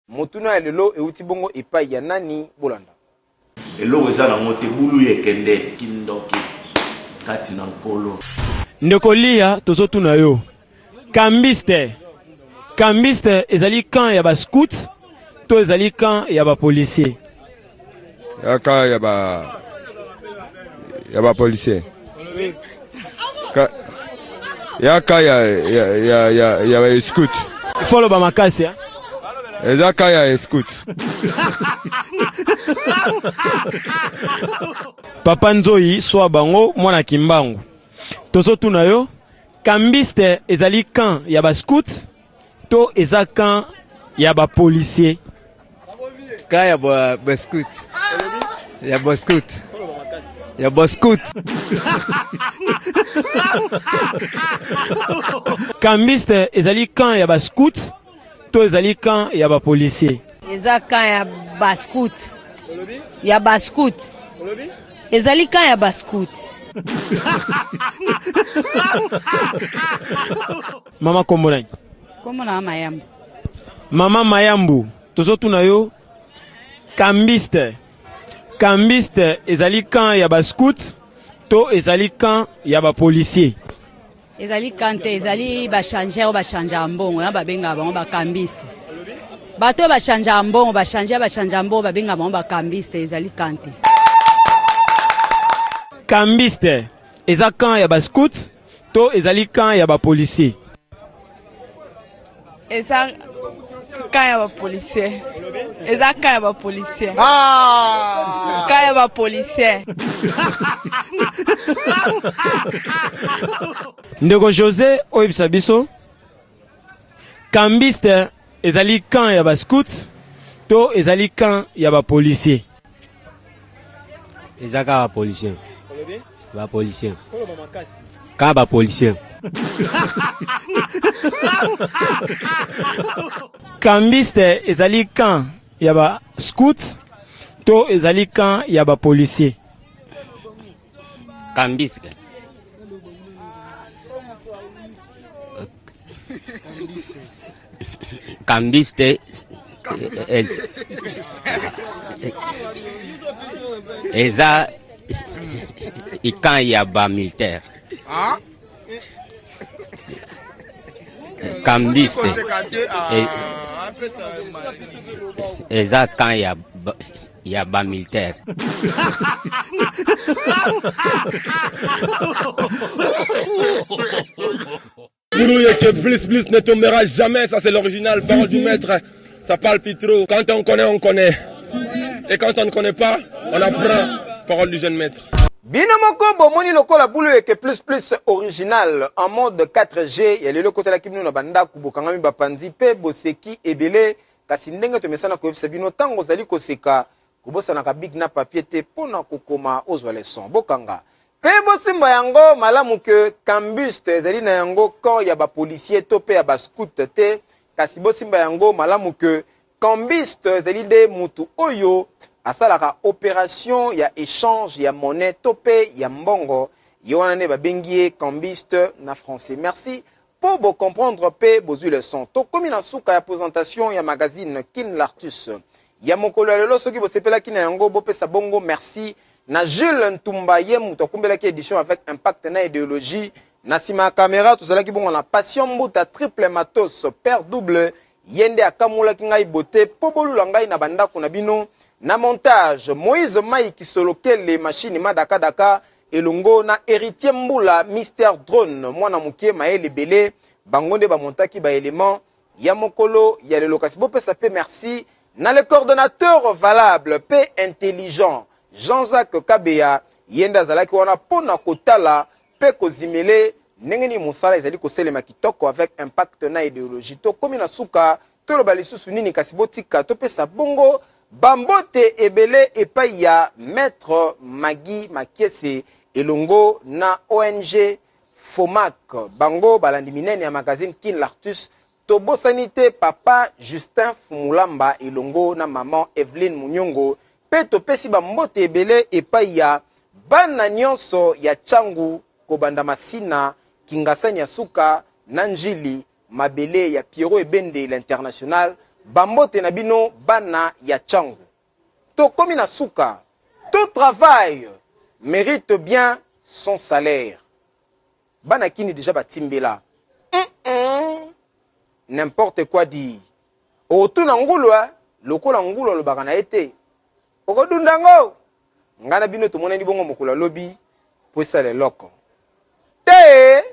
Motuna ya lelo euti bongo epai ya nani bolanda. Elo eza na mote bulu yekende kindoki kati na nkolo. Ndeko lia tozotuna yo. Kambiste ezali kan ya ba scout to ezali kan ya ba policier. Yaka ya ba policier. Yaka ya ba scout. Follow ba makasi ya. Ezaka ya scout. Papa Nzoi soa bango mwana kimbangu. Tozotuna yo. Kambiste ezali kan ya ba scout to eza kan ya ba policier. Kan ya ba scout. Ya ba scout. Ya ba scout. Kambiste ezali kan ya ba scout to ezali kan ya ba policier. Eza kan ya ba scout. Ya ba scout. Ezali kan ya ba scout. Mama Kombolany. Komona Mayambu. Mama Mayambu, tozotuna yo. Kambiste ezali kan ya ba scout to ezali kan ya ba policier. Ezali kante, ezali ba changer mbongo, ya babenga bango ba kambiste. Bato ba changer mbongo, ba changer mbongo babenga bango ba kambiste, ezali kante. Kambiste eza kan ya ba scout to ezali kan ya ba policier. Eza kan ya ba policier. Eza kan ya ba policier. Kan ya ba policier. Ndeko José oyebisa biso. Kambiste ezali kan ya ba scout to ezali kan ya ba policier. Eza kan ba policier. Ba policier. Kan ba policier. Kambiste ezali kan ya ba scout to ezali kan ya ba policier. Kambiste. Kambiste eza ikan ya ba militaire. Kambiste eza kan ya ba militaire. Que plus ne tombera jamais, ça c'est l'original, parole du maître, ça parle plus trop. Quand on connaît, on connaît. Et quand on ne connaît pas, on apprend, parole du jeune maître. Binamoko bomoni lokola bulu eke plus original en mode 4G ya lelo kotela kimno na banda kubokangami bapanzi pe boseki ebele kasi ndenge to mesana ko yebisa bino tango zali koseka kubosana ka big na papier te pona kokoma ozwa les sons bokanga pe bosimba yango malamu ke Kambiste zali na yango quand ya ba policier to pe ya ba scout te kasi bosimba yango malamu ke Kambiste zali de mutu oyo asalaka opération ya échange ya monnaie topé ya mbongo yona ne babengie Kambiste na français. Merci pour vous comprendre pe bozui le son. To komi na suka ya présentation ya magazine Kin Lartus. Ya mokolo lelo soki bo sepela kina yango bo pesa bongo merci na Jules Ntumba yemu to kumbela ki édition avec impact na idéologie na sima caméra to zala ki bongo na passion mbuta triple matos père double yende akamula ki ngai beauté po bolula ngai na banda kuna bino. Na montage, Moïse Maï qui soloke les machines Madaka Daka elongo na héritier Mbula Mystère Drone mwana mukie maele belé bangonde ba montaki ba élément ya mokolo ya le lokasi bo pesa pe merci na le coordonnateur valable pe intelligent Jean-Jacques Kabeya yenda zalaki wana pona kotala pe kozimele nengeni musala ezali koselema kitoko avec impact na idéologie to komi na suka to lo balisusu nini kasi botika to pesa bongo Bambote ebele epai ya Maître Magui Makiese elongo na ONG FOMAC bango balandi minene ya magazine Kin Lartus tobo sanité papa Justin Fumulamba elongo na maman Evelyne Munyongo pe topesi bambote ebele epai ya bana nyonso ya Changu kobanda masina Kingasani ya suka Nanjili mabele ya Pierrot Ebende l'international bambote na bino bana ya changu. To komi na suka, tout travail mérite bien son salaire. Bana kini déjà batimbela. N'importe quoi dire. Otu na ngulwa, lokola ngulwa lo bakana ete. Okodundango. Ngana bino to monani bongo mokula lobi po sale loko. Te